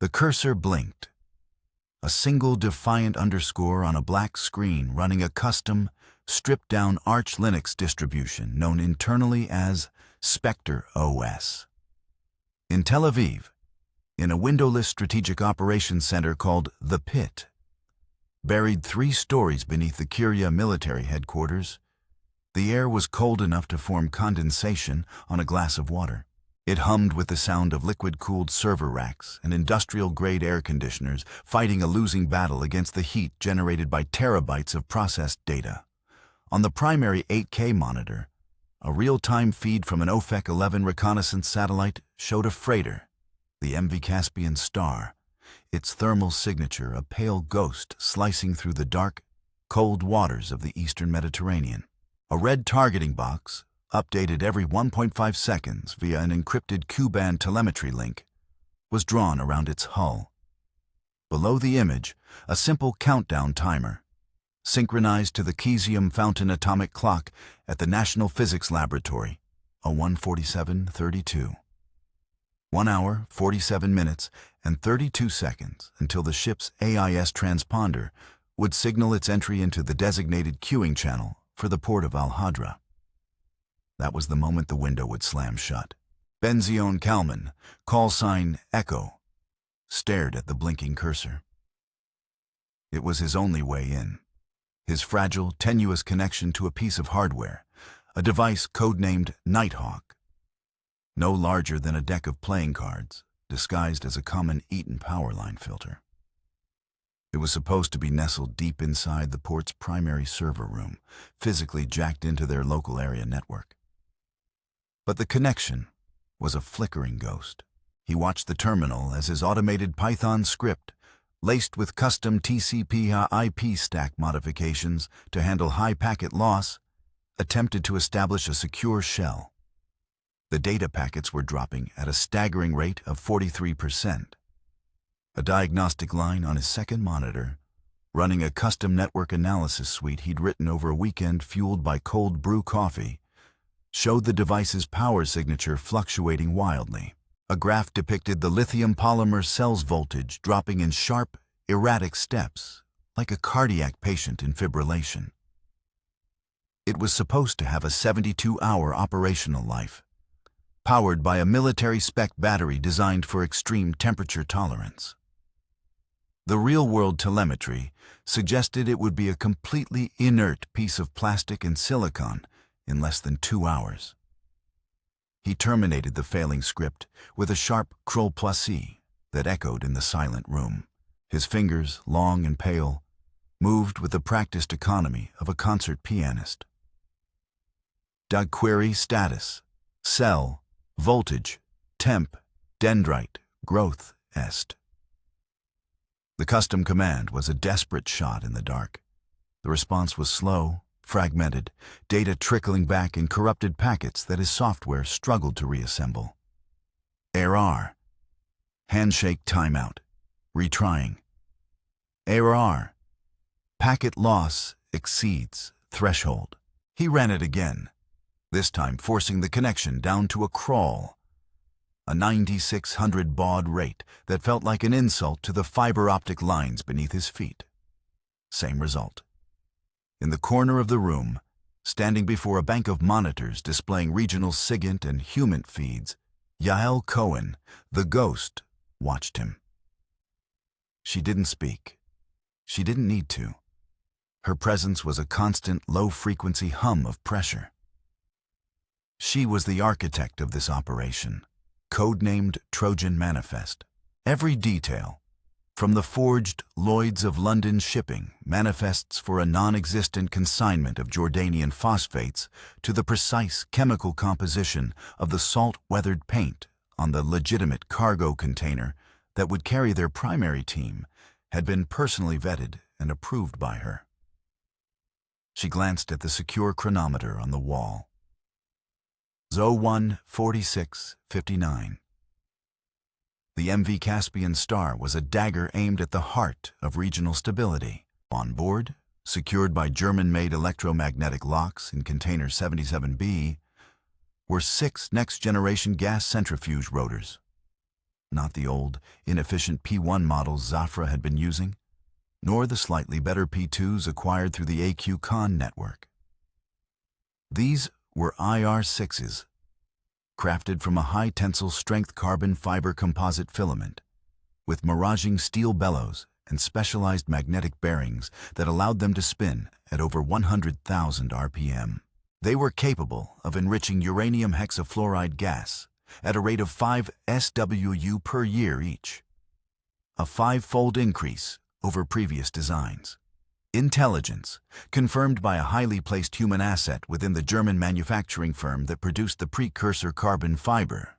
The cursor blinked. A single defiant underscore on a black screen running a custom, stripped-down Arch Linux distribution known internally as Spectre OS. In Tel Aviv, in a windowless strategic operations center called The Pit, buried 3 stories beneath the Kiryat military headquarters, the air was cold enough to form condensation on a glass of water. It hummed with the sound of liquid-cooled server racks and industrial-grade air conditioners fighting a losing battle against the heat generated by terabytes of processed data. On the primary 8K monitor, a real-time feed from an OFEC 11 reconnaissance satellite showed a freighter, the MV Caspian Star, its thermal signature a pale ghost slicing through the dark, cold waters of the eastern Mediterranean. A red targeting box, updated every 1.5 seconds via an encrypted Q-band telemetry link, was drawn around its hull. Below the image, a simple countdown timer, synchronized to the cesium fountain atomic clock at the National Physics Laboratory, a 1:47:32. 1 hour, 47 minutes, and 32 seconds until the ship's AIS transponder would signal its entry into the designated queuing channel for the port of Al-Hadra. That was the moment the window would slam shut. Benzion Kalman, call sign Echo, stared at the blinking cursor. It was his only way in. His fragile, tenuous connection to a piece of hardware, a device codenamed Nighthawk, no larger than a deck of playing cards, disguised as a common Eaton power line filter. It was supposed to be nestled deep inside the port's primary server room, physically jacked into their local area network. But the connection was a flickering ghost. He watched the terminal as his automated Python script, laced with custom TCP/IP stack modifications to handle high packet loss, attempted to establish a secure shell. The data packets were dropping at a staggering rate of 43%. A diagnostic line on his second monitor, running a custom network analysis suite he'd written over a weekend fueled by cold brew coffee, showed the device's power signature fluctuating wildly. A graph depicted the lithium polymer cell's voltage dropping in sharp, erratic steps, like a cardiac patient in fibrillation. It was supposed to have a 72-hour operational life, powered by a military-spec battery designed for extreme temperature tolerance. The real-world telemetry suggested it would be a completely inert piece of plastic and silicon in less than 2 hours. He terminated the failing script with a sharp cruel poissy that echoed in the silent room. His fingers, long and pale, moved with the practiced economy of a concert pianist. Dag query status, cell, voltage, temp, dendrite, growth, est. The custom command was a desperate shot in the dark. The response was slow, fragmented, data trickling back in corrupted packets that his software struggled to reassemble. Error. Handshake timeout. Retrying. Error. Packet loss exceeds threshold. He ran it again, this time forcing the connection down to a crawl, a 9600 baud rate that felt like an insult to the fiber optic lines beneath his feet. Same result. In the corner of the room, standing before a bank of monitors displaying regional SIGINT and HUMINT feeds, Yael Cohen, the ghost, watched him. She didn't speak. She didn't need to. Her presence was a constant low-frequency hum of pressure. She was the architect of this operation, codenamed Trojan Manifest. Every detail, from the forged Lloyds of London shipping manifests for a non-existent consignment of Jordanian phosphates to the precise chemical composition of the salt-weathered paint on the legitimate cargo container that would carry their primary team, had been personally vetted and approved by her. She glanced at the secure chronometer on the wall. 01:46:59. The MV Caspian Star was a dagger aimed at the heart of regional stability. On board, secured by German-made electromagnetic locks in container 77B, were 6 next-generation gas centrifuge rotors. not the old, inefficient P1 models Zafra had been using, nor the slightly better P2s acquired through the AQ-Con network. These were IR6s, crafted from a high-tensile strength carbon fiber composite filament, with miraging steel bellows and specialized magnetic bearings that allowed them to spin at over 100,000 RPM. They were capable of enriching uranium hexafluoride gas at a rate of 5 SWU per year each, a 5-fold increase over previous designs. Intelligence, confirmed by a highly placed human asset within the German manufacturing firm that produced the precursor carbon fiber,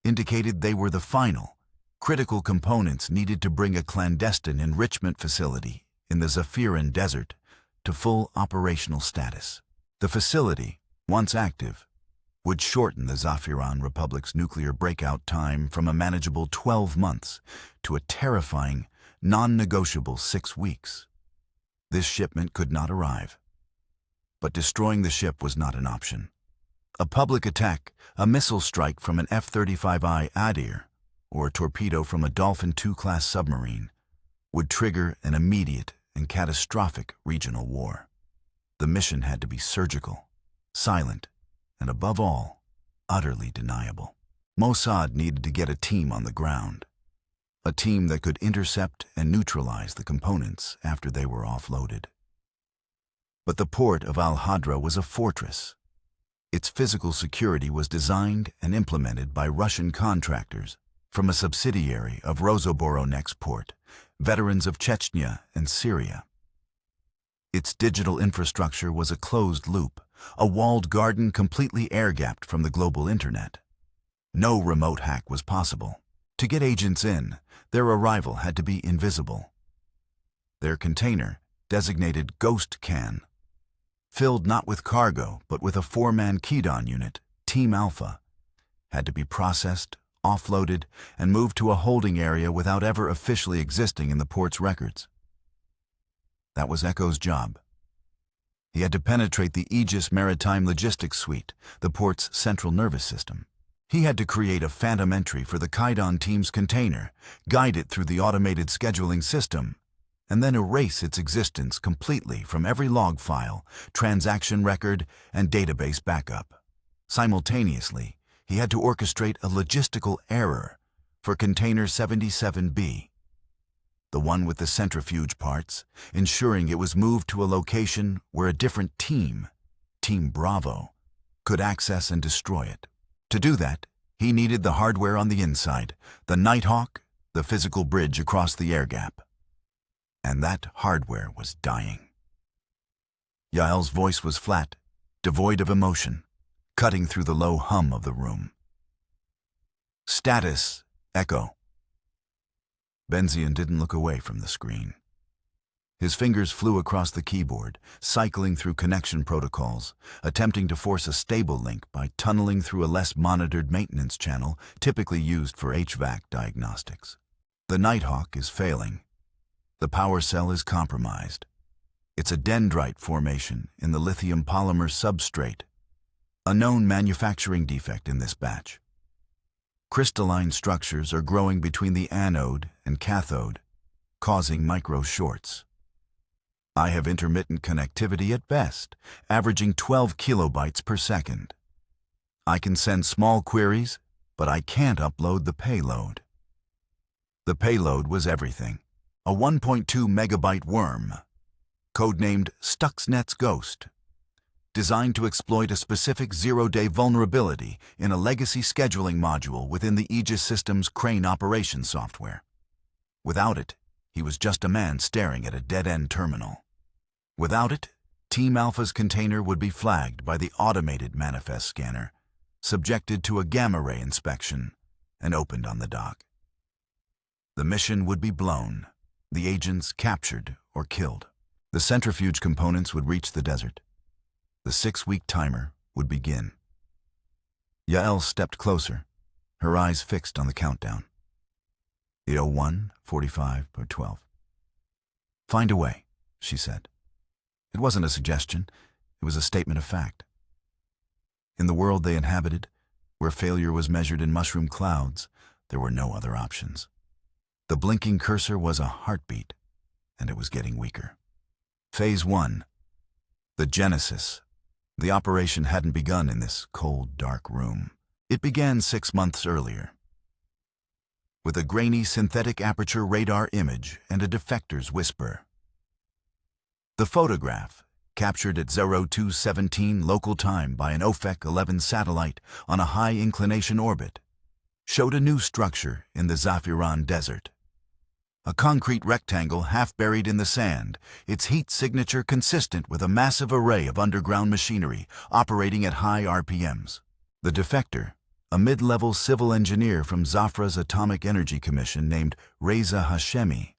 indicated they were the final, critical components needed to bring a clandestine enrichment facility in the Zafiran Desert to full operational status. The facility, once active, would shorten the Zafiran Republic's nuclear breakout time from a manageable 12 months to a terrifying, non-negotiable 6 weeks. This shipment could not arrive. But destroying the ship was not an option. A public attack, a missile strike from an F-35I Adir, or a torpedo from a Dolphin II-class submarine, would trigger an immediate and catastrophic regional war. The mission had to be surgical, silent, and above all, utterly deniable. Mossad needed to get a team on the ground. A team that could intercept and neutralize the components after they were offloaded. But the port of Al-Hadra was a fortress. Its physical security was designed and implemented by Russian contractors from a subsidiary of Rosoboronexport, veterans of Chechnya and Syria. Its digital infrastructure was a closed loop, a walled garden completely air-gapped from the global internet. No remote hack was possible. To get agents in, their arrival had to be invisible. Their container, designated Ghost Can, filled not with cargo but with a 4-man Kedon unit, Team Alpha, had to be processed, offloaded, and moved to a holding area without ever officially existing in the port's records. That was Echo's job. He had to penetrate the Aegis Maritime Logistics Suite, the port's central nervous system. He had to create a phantom entry for the Kaidan team's container, guide it through the automated scheduling system, and then erase its existence completely from every log file, transaction record, and database backup. Simultaneously, he had to orchestrate a logistical error for Container 77B, the one with the centrifuge parts, ensuring it was moved to a location where a different team, Team Bravo, could access and destroy it. To do that, he needed the hardware on the inside, the Nighthawk, the physical bridge across the air gap. And that hardware was dying. Yael's voice was flat, devoid of emotion, cutting through the low hum of the room. Status, Echo. Benzian didn't look away from the screen. His fingers flew across the keyboard, cycling through connection protocols, attempting to force a stable link by tunneling through a less monitored maintenance channel typically used for HVAC diagnostics. The Nighthawk is failing. The power cell is compromised. It's a dendrite formation in the lithium polymer substrate, a known manufacturing defect in this batch. Crystalline structures are growing between the anode and cathode, causing micro shorts. I have intermittent connectivity at best, averaging 12 kilobytes per second. I can send small queries, but I can't upload the payload. The payload was everything. A 1.2 megabyte worm, codenamed Stuxnet's Ghost, designed to exploit a specific zero-day vulnerability in a legacy scheduling module within the Aegis system's Crane operations software. Without it, he was just a man staring at a dead-end terminal. Without it, Team Alpha's container would be flagged by the automated manifest scanner, subjected to a gamma-ray inspection, and opened on the dock. The mission would be blown, the agents captured or killed. The centrifuge components would reach the desert. The 6-week timer would begin. Yael stepped closer, her eyes fixed on the countdown. 8:01, 45, or 12. Find a way, she said. It wasn't a suggestion, it was a statement of fact. In the world they inhabited, where failure was measured in mushroom clouds, There were no other options. The blinking cursor was a heartbeat, and it was getting weaker. Phase 1. The Genesis. The operation hadn't begun in this cold, dark room. It began 6 months earlier, with a grainy synthetic aperture radar image and a defector's whisper. The photograph, captured at 0217 local time by an OFEC 11 satellite on a high-inclination orbit, showed a new structure in the Zafiran Desert. A concrete rectangle half buried in the sand, its heat signature consistent with a massive array of underground machinery operating at high RPMs. The defector, a mid-level civil engineer from Zafra's Atomic Energy Commission named Reza Hashemi,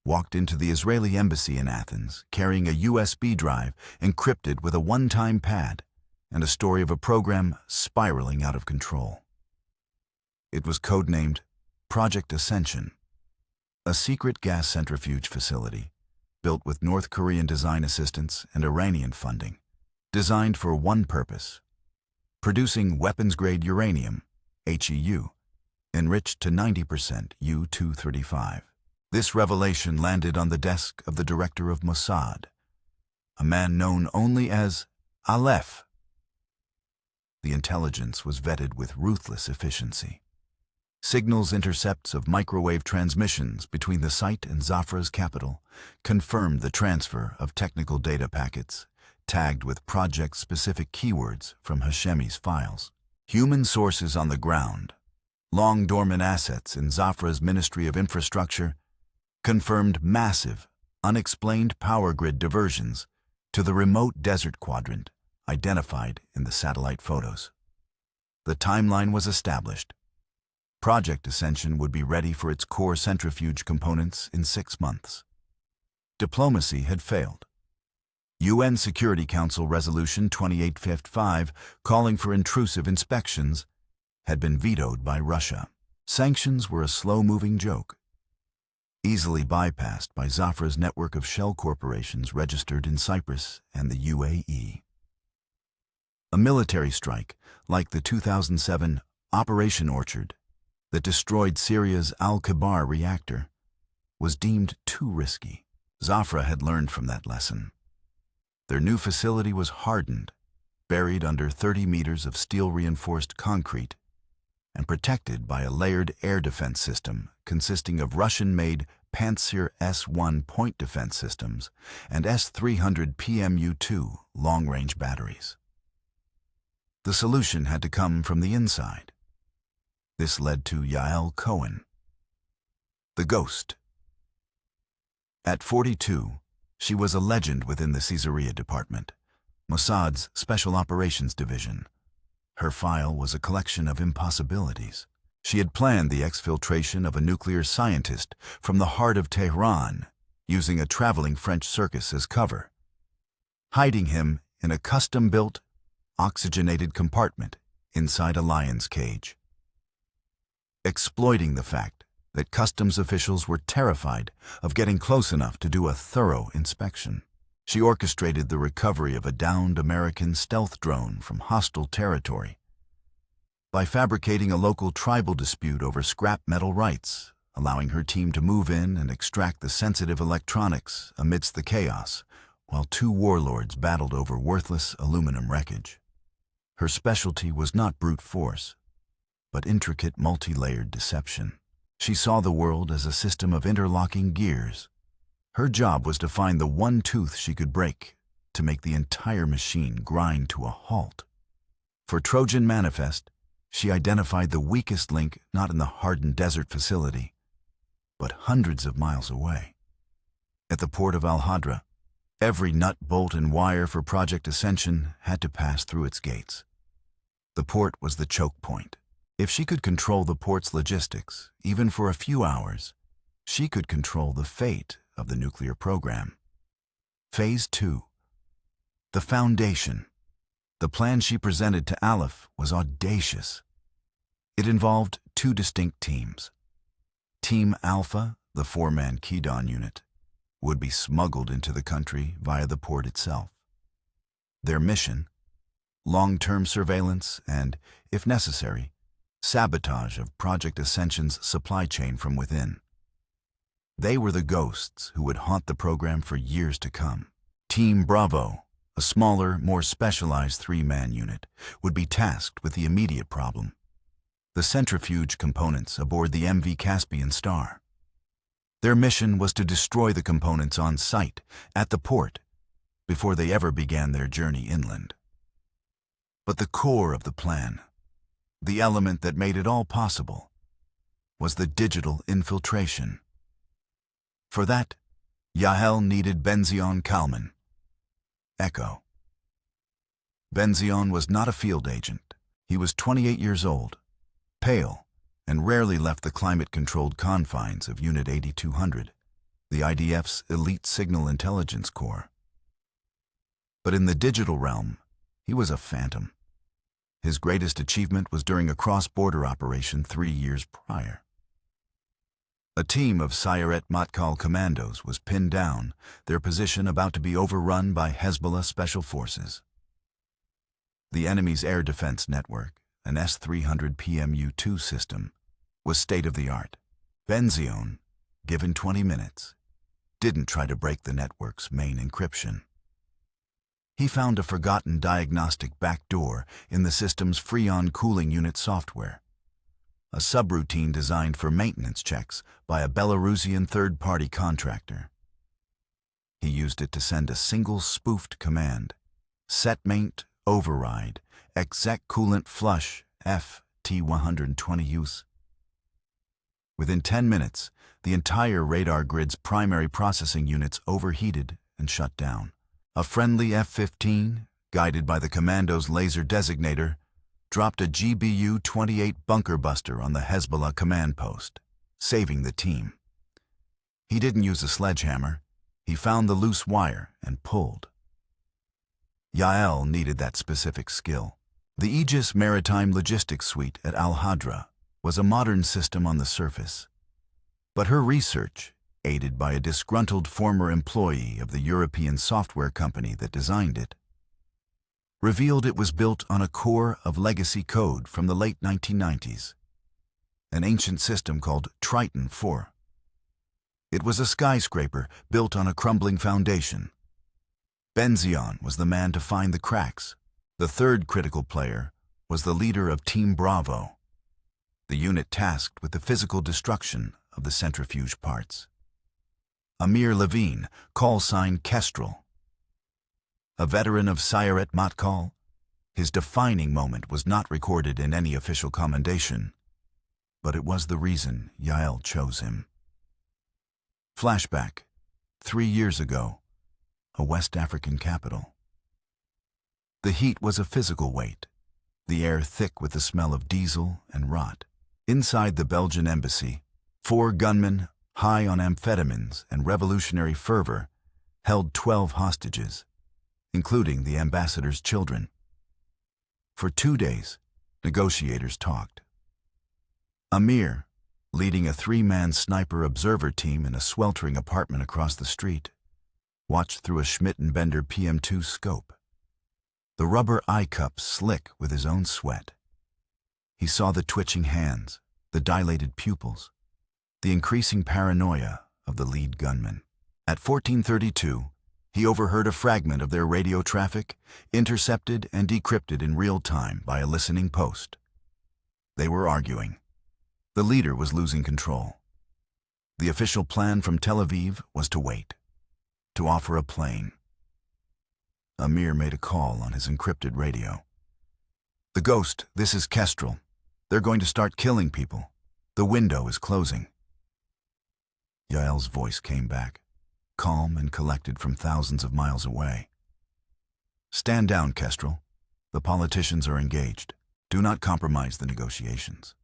walked into the Israeli embassy in Athens carrying a USB drive encrypted with a one-time pad and a story of a program spiraling out of control. It was codenamed Project Ascension, a secret gas centrifuge facility built with North Korean design assistance and Iranian funding, designed for one purpose: producing weapons-grade uranium, HEU, enriched to 90% U-235. This revelation landed on the desk of the director of Mossad, a man known only as Aleph. The intelligence was vetted with ruthless efficiency. Signals intercepts of microwave transmissions between the site and Zafra's capital confirmed the transfer of technical data packets, tagged with project-specific keywords from Hashemi's files. Human sources on the ground, long-dormant assets in Zafra's Ministry of Infrastructure, confirmed massive, unexplained power grid diversions to the remote desert quadrant identified in the satellite photos. The timeline was established. Project Ascension would be ready for its core centrifuge components in 6 months. Diplomacy had failed. UN Security Council Resolution 2855, calling for intrusive inspections, had been vetoed by Russia. Sanctions were a slow-moving joke, easily bypassed by Zafra's network of shell corporations registered in Cyprus and the UAE. A military strike, like the 2007 Operation Orchard, that destroyed Syria's Al-Kibar reactor, was deemed too risky. Zafra had learned from that lesson. Their new facility was hardened, buried under 30 meters of steel-reinforced concrete, and protected by a layered air defense system consisting of Russian-made Pantsir S-1 point defense systems and S-300 PMU-2 long-range batteries. The solution had to come from the inside. This led to Yael Cohen, the ghost. At 42, she was a legend within the Caesarea department, Mossad's Special Operations Division. Her file was a collection of impossibilities. She had planned the exfiltration of a nuclear scientist from the heart of Tehran, using a traveling French circus as cover, hiding him in a custom-built, oxygenated compartment inside a lion's cage. Exploiting the fact that customs officials were terrified of getting close enough to do a thorough inspection, she orchestrated the recovery of a downed American stealth drone from hostile territory by fabricating a local tribal dispute over scrap metal rights, allowing her team to move in and extract the sensitive electronics amidst the chaos, while 2 warlords battled over worthless aluminum wreckage. Her specialty was not brute force, but intricate multi-layered deception. She saw the world as a system of interlocking gears. Her job was to find the one tooth she could break to make the entire machine grind to a halt. For Trojan Manifest, she identified the weakest link not in the hardened desert facility, but hundreds of miles away. At the port of Al-Hadra, every nut, bolt, and wire for Project Ascension had to pass through its gates. The port was the choke point. If she could control the port's logistics, even for a few hours, she could control the fate of the nuclear program. Phase 2. The foundation. The plan she presented to Aleph was audacious. It involved 2 distinct teams. Team Alpha, the 4-man Kedon unit, would be smuggled into the country via the port itself. Their mission: long-term surveillance and, if necessary, sabotage of Project Ascension's supply chain from within. They were the ghosts who would haunt the program for years to come. Team Bravo, a smaller, more specialized three-man unit, would be tasked with the immediate problem: the centrifuge components aboard the MV Caspian Star. Their mission was to destroy the components on site, at the port, before they ever began their journey inland. But the core of the plan, the element that made it all possible, was the digital infiltration. For that, Yael needed Benzion Kalman. Echo. Benzion was not a field agent. He was 28 years old, pale, and rarely left the climate-controlled confines of Unit 8200, the IDF's elite signal intelligence corps. But in the digital realm, he was a phantom. His greatest achievement was during a cross-border operation 3 years prior. A team of Sayeret Matkal commandos was pinned down, their position about to be overrun by Hezbollah special forces. The enemy's air defense network, an S-300 PMU-2 system, was state-of-the-art. Benzion, given 20 minutes, didn't try to break the network's main encryption. He found a forgotten diagnostic backdoor in the system's Freon cooling unit software, a subroutine designed for maintenance checks by a Belarusian third-party contractor. He used it to send a single spoofed command: setmaint override exec coolant flush FT120 use. Within 10 minutes, the entire radar grid's primary processing units overheated and shut down. A friendly F-15, guided by the commando's laser designator, dropped a GBU-28 bunker buster on the Hezbollah command post, saving the team. He didn't use a sledgehammer. He found the loose wire and pulled. Yael needed that specific skill. The Aegis Maritime Logistics Suite at Al-Hadra was a modern system on the surface, but her research, aided by a disgruntled former employee of the European software company that designed it, revealed it was built on a core of legacy code from the late 1990s, an ancient system called Triton 4. It was a skyscraper built on a crumbling foundation. Benzion was the man to find the cracks. The third critical player was the leader of Team Bravo, the unit tasked with the physical destruction of the centrifuge parts. Amir Levine, call sign Kestrel. A veteran of Sayeret Matkal, his defining moment was not recorded in any official commendation, but it was the reason Yael chose him. Flashback, 3 years ago, a West African capital. The heat was a physical weight, the air thick with the smell of diesel and rot. Inside the Belgian embassy, 4 gunmen, high on amphetamines and revolutionary fervor, held 12 hostages, including the ambassador's children. For 2 days, negotiators talked. Amir, leading a 3-man sniper observer team in a sweltering apartment across the street, watched through a Schmidt & Bender PM2 scope, the rubber eye cups slick with his own sweat. He saw the twitching hands, the dilated pupils, the increasing paranoia of the lead gunman. At 14:32, he overheard a fragment of their radio traffic, intercepted and decrypted in real time by a listening post. They were arguing. The leader was losing control. The official plan from Tel Aviv was to wait, to offer a plane. Amir made a call on his encrypted radio. "The Ghost, this is Kestrel. They're going to start killing people. The window is closing." Yael's voice came back, calm and collected from thousands of miles away. "Stand down, Kestrel. The politicians are engaged. Do not compromise the negotiations."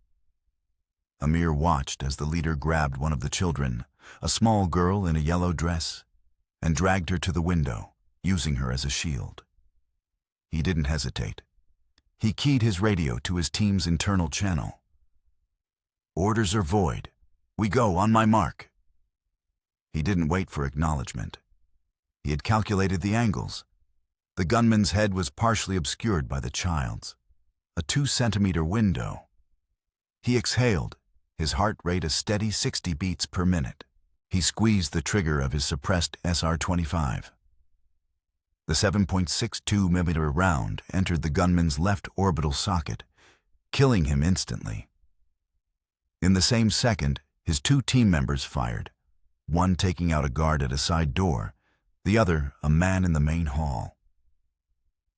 Amir watched as the leader grabbed one of the children, a small girl in a yellow dress, and dragged her to the window, using her as a shield. He didn't hesitate. He keyed his radio to his team's internal channel. "Orders are void. We go on my mark." He didn't wait for acknowledgement. He had calculated the angles. The gunman's head was partially obscured by the child's, a 2-centimeter window. He exhaled, his heart rate a steady 60 beats per minute. He squeezed the trigger of his suppressed SR-25. The 7.62mm round entered the gunman's left orbital socket, killing him instantly. In the same second, his two team members fired, one taking out a guard at a side door, the other a man in the main hall.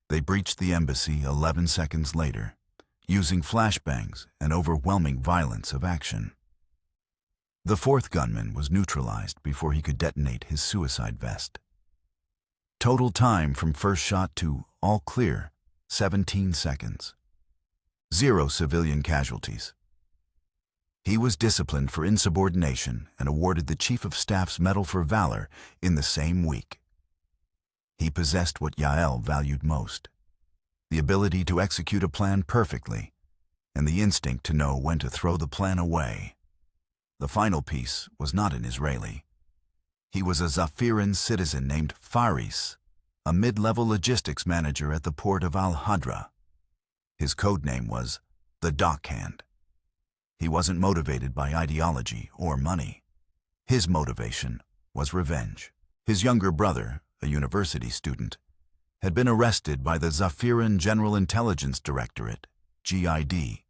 They breached the embassy 11 seconds later, using flashbangs and overwhelming violence of action. The fourth gunman was neutralized before he could detonate his suicide vest. Total time from first shot to all clear, 17 seconds. 0 civilian casualties. He was disciplined for insubordination and awarded the Chief of Staff's Medal for Valor in the same week. He possessed what Yael valued most: the ability to execute a plan perfectly, and the instinct to know when to throw the plan away. The final piece was not an Israeli. He was a Zafiran citizen named Faris, a mid-level logistics manager at the port of Al-Hadra. His code name was the Dockhand. He wasn't motivated by ideology or money. His motivation was revenge. His younger brother, a university student, had been arrested by the Zafiran General Intelligence Directorate, GID,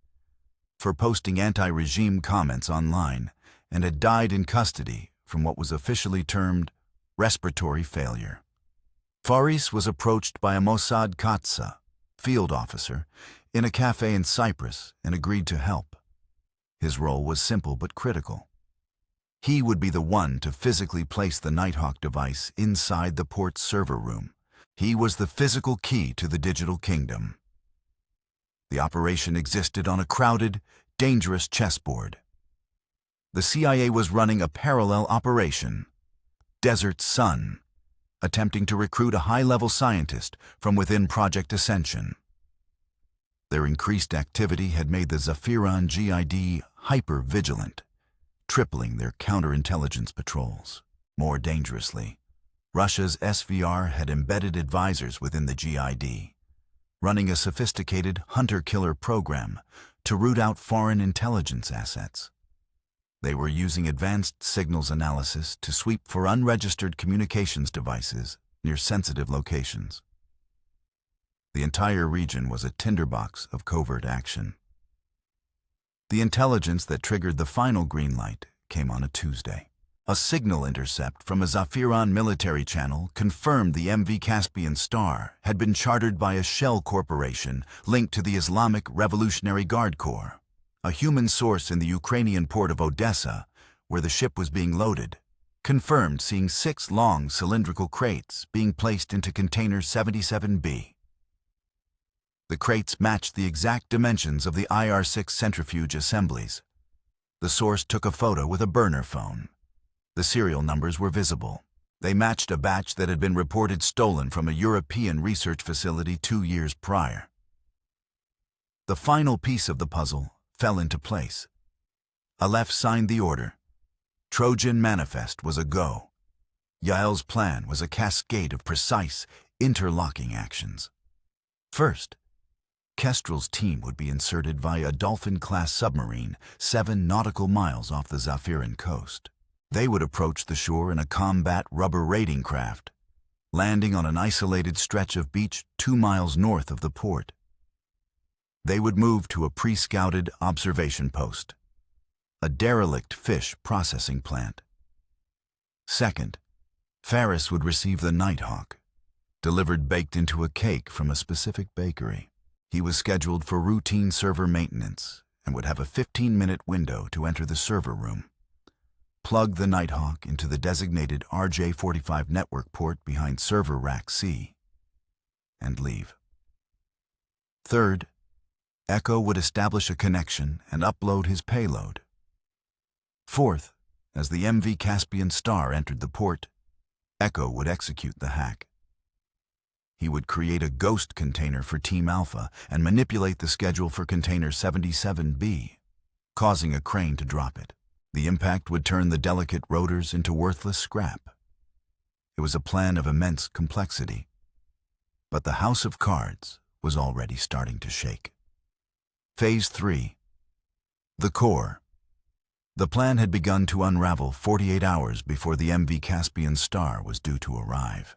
for posting anti-regime comments online and had died in custody from what was officially termed respiratory failure. Faris was approached by a Mossad Katsa, field officer, in a cafe in Cyprus and agreed to help. His role was simple but critical. He would be the one to physically place the Nighthawk device inside the port's server room. He was the physical key to the digital kingdom. The operation existed on a crowded, dangerous chessboard. The CIA was running a parallel operation, Desert Sun, attempting to recruit a high-level scientist from within Project Ascension. Their increased activity had made the Zafiran GID hyper-vigilant, tripling their counterintelligence patrols. More dangerously, Russia's SVR had embedded advisors within the GID, running a sophisticated hunter-killer program to root out foreign intelligence assets. They were using advanced signals analysis to sweep for unregistered communications devices near sensitive locations. The entire region was a tinderbox of covert action. The intelligence that triggered the final green light came on a Tuesday. A signal intercept from a Zafiran military channel confirmed the MV Caspian Star had been chartered by a shell corporation linked to the Islamic Revolutionary Guard Corps. A human source in the Ukrainian port of Odessa, where the ship was being loaded, confirmed seeing 6 long cylindrical crates being placed into container 77B. The crates matched the exact dimensions of the IR-6 centrifuge assemblies. The source took a photo with a burner phone. The serial numbers were visible. They matched a batch that had been reported stolen from a European research facility 2 years prior. The final piece of the puzzle fell into place. Aleph signed the order. Trojan Manifest was a go. Yael's plan was a cascade of precise, interlocking actions. First, Kestrel's team would be inserted via a Dolphin-class submarine 7 nautical miles off the Zafiran coast. They would approach the shore in a combat rubber raiding craft, landing on an isolated stretch of beach 2 miles north of the port. They would move to a pre-scouted observation post, a derelict fish processing plant. Second, Faris would receive the Nighthawk, delivered baked into a cake from a specific bakery. He was scheduled for routine server maintenance and would have a 15-minute window to enter the server room. Plug the Nighthawk into the designated RJ-45 network port behind server rack C, and leave. Third, Echo would establish a connection and upload his payload. Fourth, as the MV Caspian Star entered the port, Echo would execute the hack. He would create a ghost container for Team Alpha and manipulate the schedule for container 77B, causing a crane to drop it. The impact would turn the delicate rotors into worthless scrap. It was a plan of immense complexity, but the house of cards was already starting to shake. Phase 3. The core. The plan had begun to unravel 48 hours before the MV Caspian Star was due to arrive.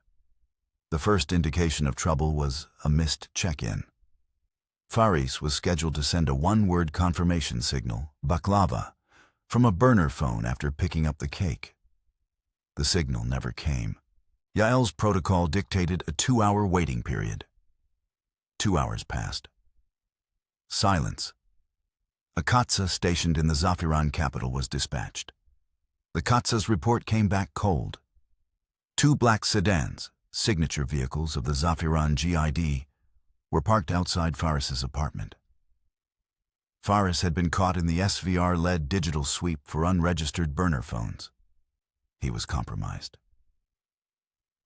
The first indication of trouble was a missed check-in. Faris was scheduled to send a one-word confirmation signal, baklava, from a burner phone after picking up the cake. The signal never came. Yael's protocol dictated a 2-hour waiting period. 2 hours passed. Silence. A Katsa stationed in the Zafiran capital was dispatched. The Katsa's report came back cold. 2 black sedans, signature vehicles of the Zafiran GID, were parked outside Faris's apartment. Faris had been caught in the SVR-led digital sweep for unregistered burner phones. He was compromised.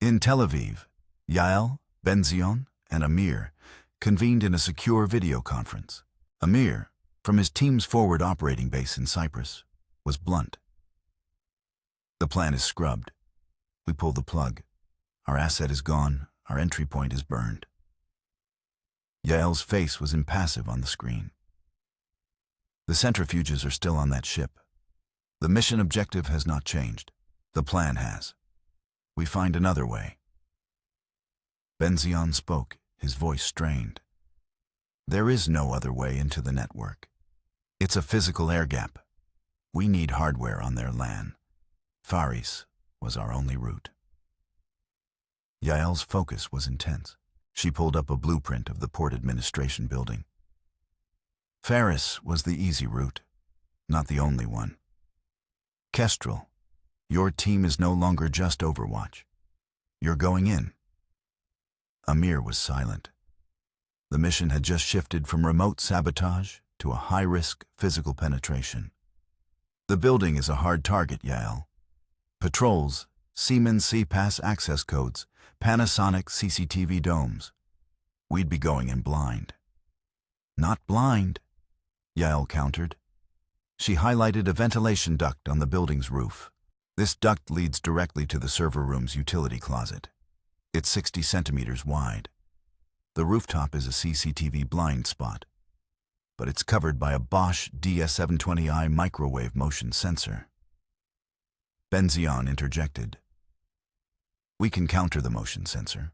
In Tel Aviv, Yael, Ben-Zion, and Amir convened in a secure video conference. Amir, from his team's forward operating base in Cyprus, was blunt. The plan is scrubbed. We pull the plug. Our asset is gone. Our entry point is burned. Yael's face was impassive on the screen. The centrifuges are still on that ship. The mission objective has not changed. The plan has. We find another way. Ben-Zion spoke, his voice strained. There is no other way into the network. It's a physical air gap. We need hardware on their LAN. Faris was our only route. Yael's focus was intense. She pulled up a blueprint of the port administration building. Faris was the easy route, not the only one. Kestrel, your team is no longer just Overwatch. You're going in. Amir was silent. The mission had just shifted from remote sabotage to a high-risk physical penetration. The building is a hard target, Yael. Patrols, Siemens C-Pass access codes, Panasonic CCTV domes. We'd be going in blind. Not blind, Yael countered. She highlighted a ventilation duct on the building's roof. This duct leads directly to the server room's utility closet. It's 60 centimeters wide. The rooftop is a CCTV blind spot, but it's covered by a Bosch DS720i microwave motion sensor. Ben-Zion interjected. We can counter the motion sensor.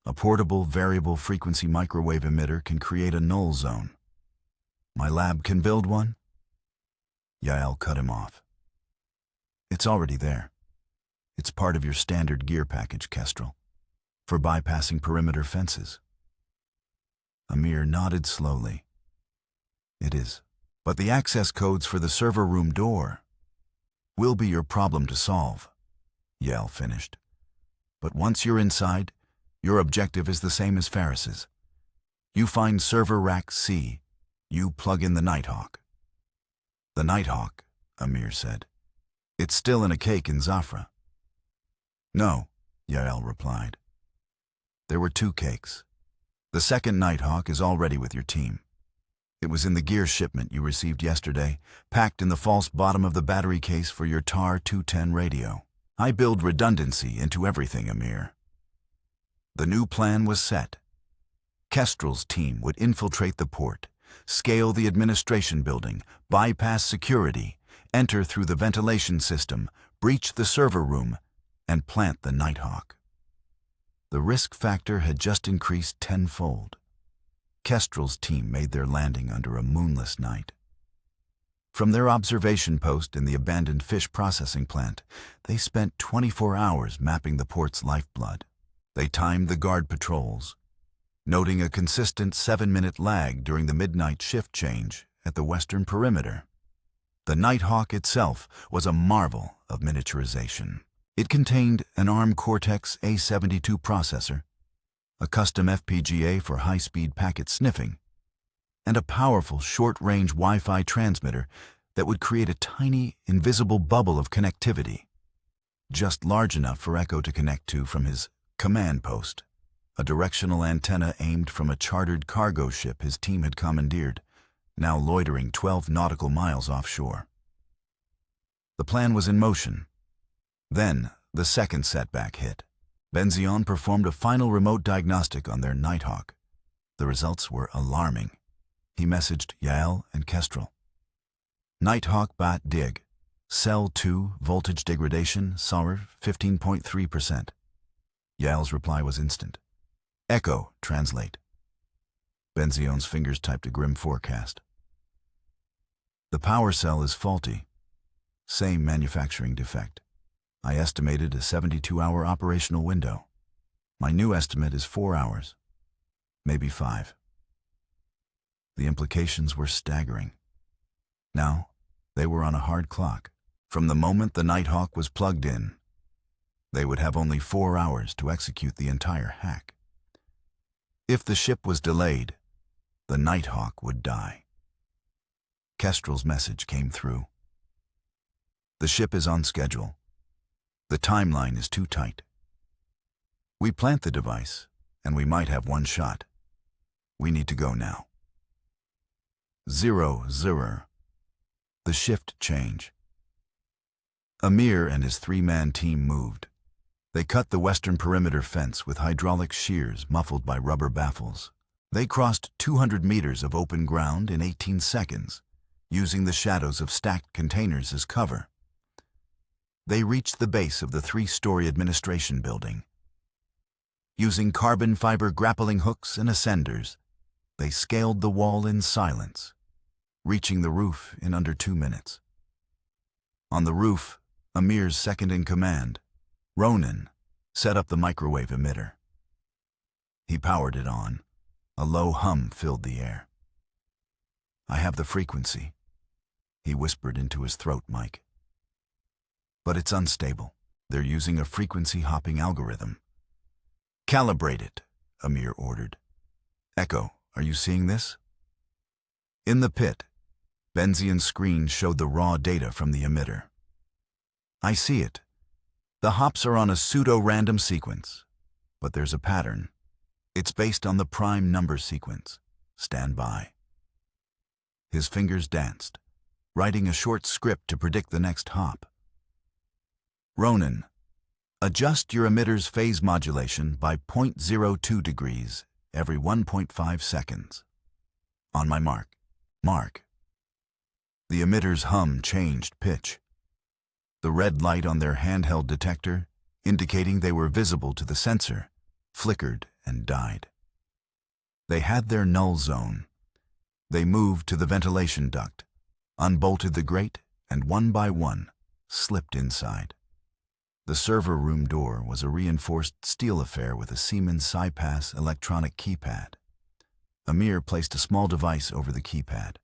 A portable variable frequency microwave emitter can create a null zone. My lab can build one? Yael cut him off. It's already there. It's part of your standard gear package, Kestrel, for bypassing perimeter fences. Amir nodded slowly. It is. But the access codes for the server room door will be your problem to solve, Yael finished. But once you're inside, your objective is the same as Faris's. You find server rack C. You plug in the Nighthawk. The Nighthawk, Amir said. It's still in a cake in Zafra. No, Yael replied. There were 2 cakes. The second Nighthawk is already with your team. It was in the gear shipment you received yesterday, packed in the false bottom of the battery case for your TAR 210 radio. I build redundancy into everything, Amir. The new plan was set. Kestrel's team would infiltrate the port, scale the administration building, bypass security, enter through the ventilation system, breach the server room, and plant the Nighthawk. The risk factor had just increased tenfold. Kestrel's team made their landing under a moonless night. From their observation post in the abandoned fish processing plant, they spent 24 hours mapping the port's lifeblood. They timed the guard patrols, noting a consistent 7-minute lag during the midnight shift change at the western perimeter. The Nighthawk itself was a marvel of miniaturization. It contained an ARM Cortex A72 processor, a custom FPGA for high-speed packet sniffing, and a powerful short-range Wi-Fi transmitter that would create a tiny, invisible bubble of connectivity, just large enough for Echo to connect to from his command post, a directional antenna aimed from a chartered cargo ship his team had commandeered, now loitering 12 nautical miles offshore. The plan was in motion. Then, the second setback hit. Ben-Zion performed a final remote diagnostic on their Nighthawk. The results were alarming. He messaged Yael and Kestrel. Nighthawk Bat Dig. Cell 2, voltage degradation, SAR 15.3%. Yael's reply was instant. Echo, translate. Benzion's fingers typed a grim forecast. The power cell is faulty. Same manufacturing defect. I estimated a 72-hour operational window. My new estimate is 4 hours. Maybe 5. The implications were staggering. Now, they were on a hard clock. From the moment the Nighthawk was plugged in, they would have only 4 hours to execute the entire hack. If the ship was delayed, the Nighthawk would die. Kestrel's message came through. The ship is on schedule. The timeline is too tight. We plant the device, and we might have one shot. We need to go now. 0, 0. The shift change. Amir and his 3-man team moved. They cut the western perimeter fence with hydraulic shears muffled by rubber baffles. They crossed 200 meters of open ground in 18 seconds, using the shadows of stacked containers as cover. They reached the base of the 3-story administration building. Using carbon fiber grappling hooks and ascenders, they scaled the wall in silence, reaching the roof in under 2 minutes. On the roof, Amir's second-in-command, Ronan, set up the microwave emitter. He powered it on. A low hum filled the air. "I have the frequency," he whispered into his throat mic. "But it's unstable. They're using a frequency-hopping algorithm." "Calibrate it," Amir ordered. "Echo, are you seeing this?" In the pit, Benzion's screen showed the raw data from the emitter. "I see it. The hops are on a pseudo-random sequence, but there's a pattern. It's based on the prime number sequence. Stand by." His fingers danced, writing a short script to predict the next hop. "Ronan, adjust your emitter's phase modulation by 0.02 degrees every 1.5 seconds. On my mark. Mark." The emitter's hum changed pitch. The red light on their handheld detector, indicating they were visible to the sensor, flickered and died. They had their null zone. They moved to the ventilation duct, unbolted the grate, and one by one, slipped inside. The server room door was a reinforced steel affair with a Siemens SyPass electronic keypad. Amir placed a small device over the keypad.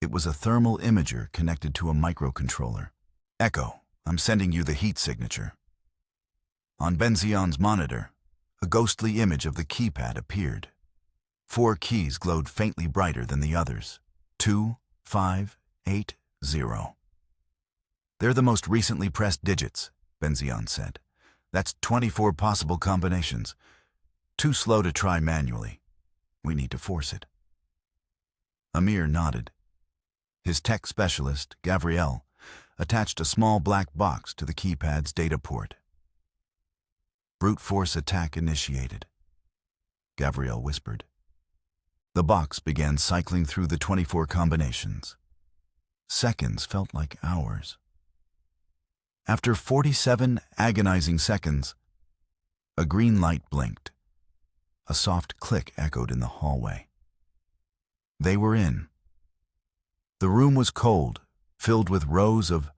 It was a thermal imager connected to a microcontroller. "Echo, I'm sending you the heat signature." On Benzion's monitor, a ghostly image of the keypad appeared. 4 keys glowed faintly brighter than the others. 2, 5, 8, 0. "They're the most recently pressed digits," Benzion said. "That's 24 possible combinations. Too slow to try manually. We need to force it." Amir nodded. His tech specialist, Gavriel, attached a small black box to the keypad's data port. "Brute force attack initiated," Gavriel whispered. The box began cycling through the 24 combinations. Seconds felt like hours. After 47 agonizing seconds, a green light blinked. A soft click echoed in the hallway. They were in. The room was cold, filled with rows of